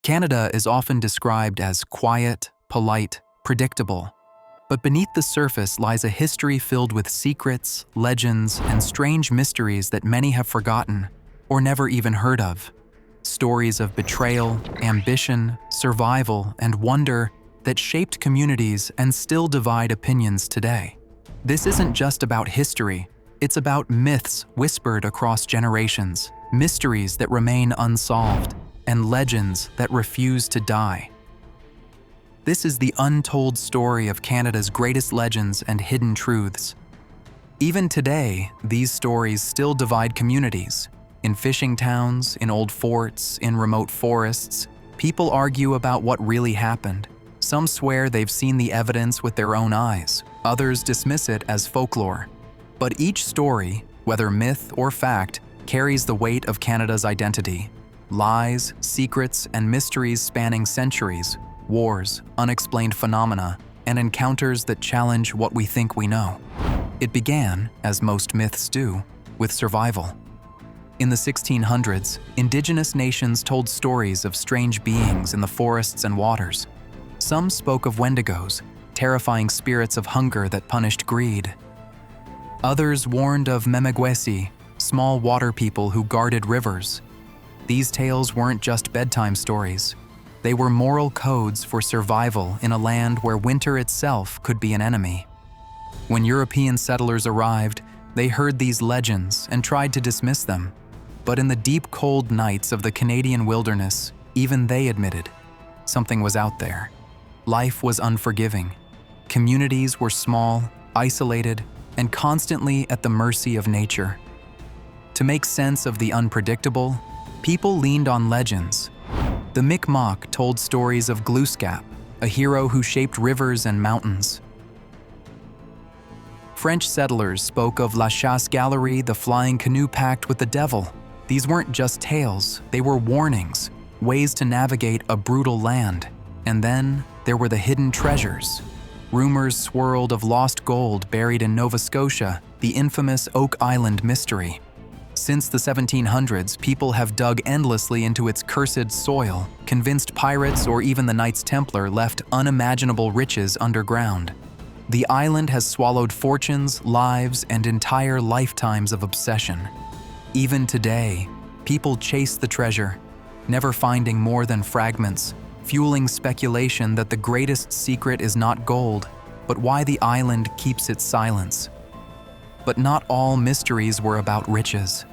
Canada is often described as quiet, polite, predictable. But beneath the surface lies a history filled with secrets, legends, and strange mysteries that many have forgotten or never even heard of. Stories of betrayal, ambition, survival, and wonder that shaped communities and still divide opinions today. This isn't just about history, it's about myths whispered across generations, mysteries that remain unsolved, and legends that refuse to die. This is the untold story of Canada's greatest legends and hidden truths. Even today, these stories still divide communities. In fishing towns, in old forts, in remote forests, people argue about what really happened. Some swear they've seen the evidence with their own eyes. Others dismiss it as folklore. But each story, whether myth or fact, carries the weight of Canada's identity. Lies, secrets, and mysteries spanning centuries, wars, unexplained phenomena, and encounters that challenge what we think we know. It began, as most myths do, with survival. In the 1600s, Indigenous nations told stories of strange beings in the forests and waters. Some spoke of wendigos, terrifying spirits of hunger that punished greed. Others warned of memegwesi, small water people who guarded rivers. These tales weren't just bedtime stories. They were moral codes for survival in a land where winter itself could be an enemy. When European settlers arrived, they heard these legends and tried to dismiss them. But in the deep, cold nights of the Canadian wilderness, even they admitted something was out there. Life was unforgiving. Communities were small, isolated, and constantly at the mercy of nature. To make sense of the unpredictable, people leaned on legends. The Mi'kmaq told stories of Glooskap, a hero who shaped rivers and mountains. French settlers spoke of La Chasse-Galerie, the flying canoe pact with the devil. These weren't just tales, they were warnings, ways to navigate a brutal land. And then there were the hidden treasures. Rumors swirled of lost gold buried in Nova Scotia, the infamous Oak Island mystery. Since the 1700s, people have dug endlessly into its cursed soil, convinced pirates or even the Knights Templar left unimaginable riches underground. The island has swallowed fortunes, lives, and entire lifetimes of obsession. Even today, people chase the treasure, never finding more than fragments, fueling speculation that the greatest secret is not gold, but why the island keeps its silence. But not all mysteries were about riches.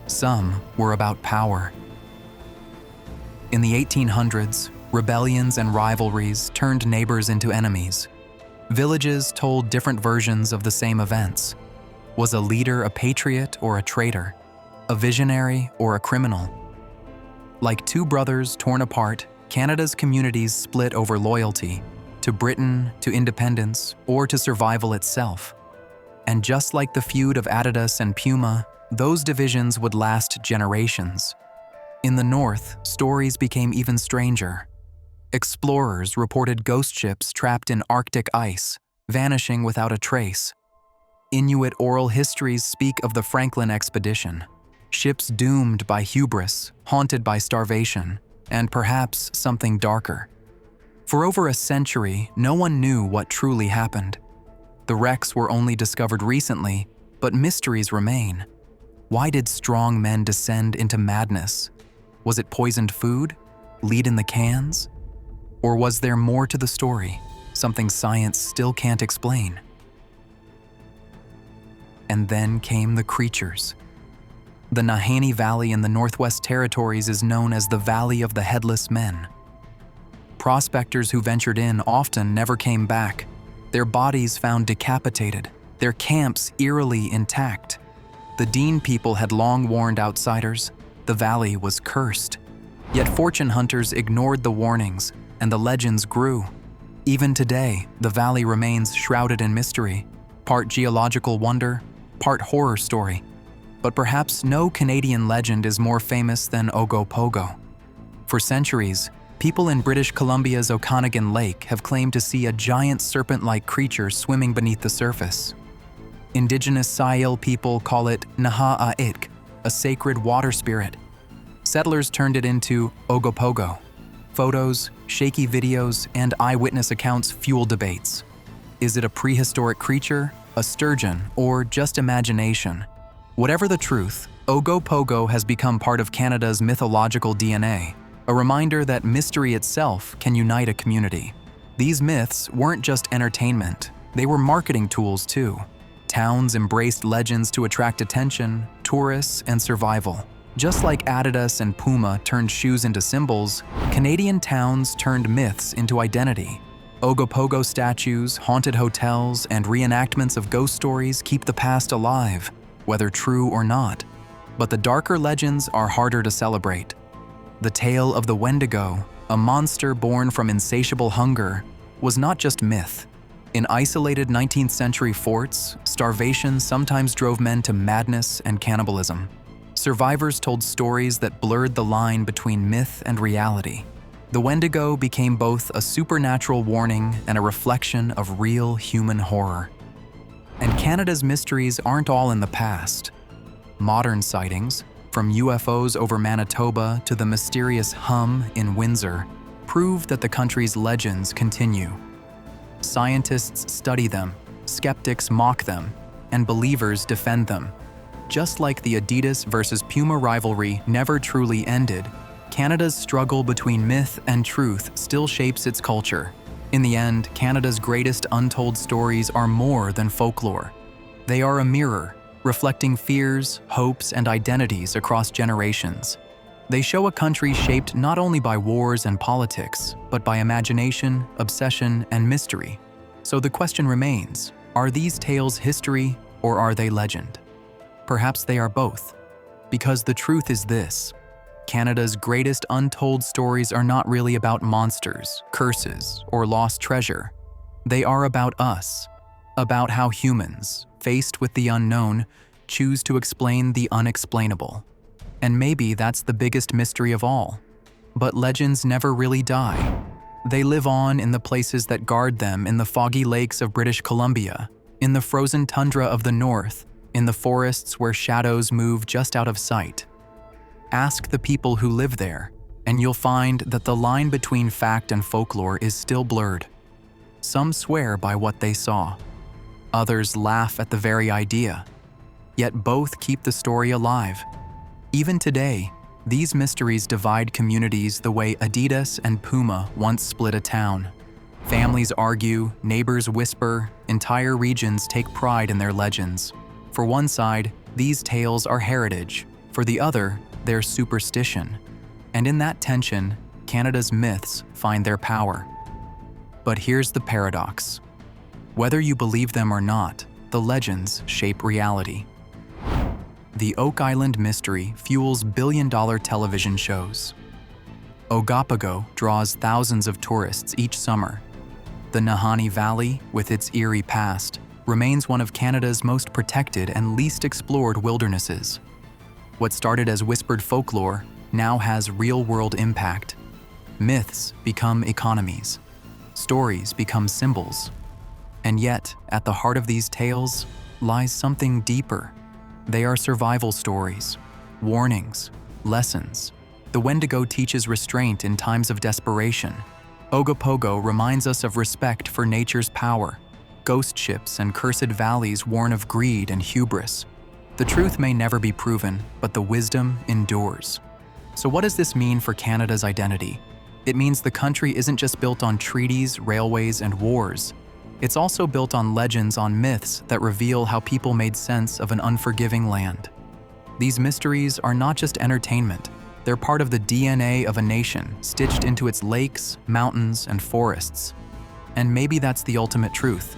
Some were about power. In the 1800s, rebellions and rivalries turned neighbors into enemies. Villages told different versions of the same events. Was a leader a patriot or a traitor? A visionary or a criminal? Like two brothers torn apart, Canada's communities split over loyalty to Britain, to independence, or to survival itself. And just like the feud of Adidas and Puma, those divisions would last generations. In the north, stories became even stranger. Explorers reported ghost ships trapped in Arctic ice, vanishing without a trace. Inuit oral histories speak of the Franklin expedition, ships doomed by hubris, haunted by starvation, and perhaps something darker. For over a century, no one knew what truly happened. The wrecks were only discovered recently, but mysteries remain. Why did strong men descend into madness? Was it poisoned food? Lead in the cans? Or was there more to the story, something science still can't explain? And then came the creatures. The Nahanni Valley in the Northwest Territories is known as the Valley of the Headless Men. Prospectors who ventured in often never came back, their bodies found decapitated, their camps eerily intact. The Dean people had long warned outsiders, the valley was cursed. Yet fortune hunters ignored the warnings, and the legends grew. Even today, the valley remains shrouded in mystery, part geological wonder, part horror story. But perhaps no Canadian legend is more famous than Ogopogo. For centuries, people in British Columbia's Okanagan Lake have claimed to see a giant serpent-like creature swimming beneath the surface. Indigenous Sail people call it Naha'aik, a sacred water spirit. Settlers turned it into Ogopogo, Photos, shaky videos, and eyewitness accounts fuel debates. Is it a prehistoric creature, a sturgeon, or just imagination? Whatever the truth, Ogopogo has become part of Canada's mythological DNA, a reminder that mystery itself can unite a community. These myths weren't just entertainment, they were marketing tools too. Towns embraced legends to attract attention, tourists, and survival. Just like Adidas and Puma turned shoes into symbols, Canadian towns turned myths into identity. Ogopogo statues, haunted hotels, and reenactments of ghost stories keep the past alive, whether true or not. But the darker legends are harder to celebrate. The tale of the Wendigo, a monster born from insatiable hunger, was not just myth. In isolated 19th century forts, starvation sometimes drove men to madness and cannibalism. Survivors told stories that blurred the line between myth and reality. The Wendigo became both a supernatural warning and a reflection of real human horror. And Canada's mysteries aren't all in the past. Modern sightings, from UFOs over Manitoba to the mysterious hum in Windsor, prove that the country's legends continue. Scientists study them, skeptics mock them, and believers defend them. Just like the Adidas versus Puma rivalry never truly ended, Canada's struggle between myth and truth still shapes its culture. In the end, Canada's greatest untold stories are more than folklore. They are a mirror, reflecting fears, hopes, and identities across generations. They show a country shaped not only by wars and politics, but by imagination, obsession, and mystery. So the question remains, are these tales history or are they legend? Perhaps they are both. Because the truth is this: Canada's greatest untold stories are not really about monsters, curses, or lost treasure. They are about us, about how humans, faced with the unknown, choose to explain the unexplainable. And maybe that's the biggest mystery of all. But legends never really die. They live on in the places that guard them, in the foggy lakes of British Columbia, in the frozen tundra of the north, in the forests where shadows move just out of sight. Ask the people who live there, and you'll find that the line between fact and folklore is still blurred. Some swear by what they saw. Others laugh at the very idea. Yet both keep the story alive. Even today, these mysteries divide communities the way Adidas and Puma once split a town. Families argue, neighbors whisper, entire regions take pride in their legends. For one side, these tales are heritage. For the other, they're superstition. And in that tension, Canada's myths find their power. But here's the paradox. Whether you believe them or not, the legends shape reality. The Oak Island mystery fuels billion-dollar television shows. Ogopogo draws thousands of tourists each summer. The Nahanni Valley, with its eerie past, remains one of Canada's most protected and least explored wildernesses. What started as whispered folklore now has real-world impact. Myths become economies. Stories become symbols. And yet, at the heart of these tales lies something deeper. They are survival stories, warnings, lessons. The Wendigo teaches restraint in times of desperation. Ogopogo reminds us of respect for nature's power. Ghost ships and cursed valleys warn of greed and hubris. The truth may never be proven, but the wisdom endures. So what does this mean for Canada's identity? It means the country isn't just built on treaties, railways, and wars. It's also built on legends, on myths that reveal how people made sense of an unforgiving land. These mysteries are not just entertainment. They're part of the DNA of a nation, stitched into its lakes, mountains, and forests. And maybe that's the ultimate truth.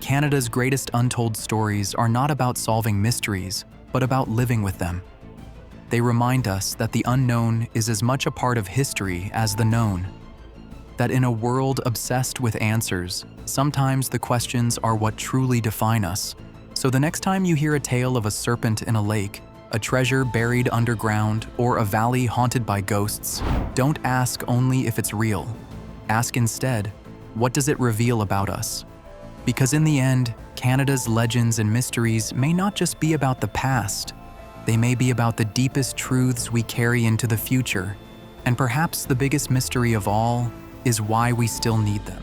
Canada's greatest untold stories are not about solving mysteries, but about living with them. They remind us that the unknown is as much a part of history as the known. That in a world obsessed with answers, sometimes the questions are what truly define us. So the next time you hear a tale of a serpent in a lake, a treasure buried underground, or a valley haunted by ghosts, don't ask only if it's real. Ask instead, what does it reveal about us? Because in the end, Canada's legends and mysteries may not just be about the past. They may be about the deepest truths we carry into the future. And perhaps the biggest mystery of all is why we still need them.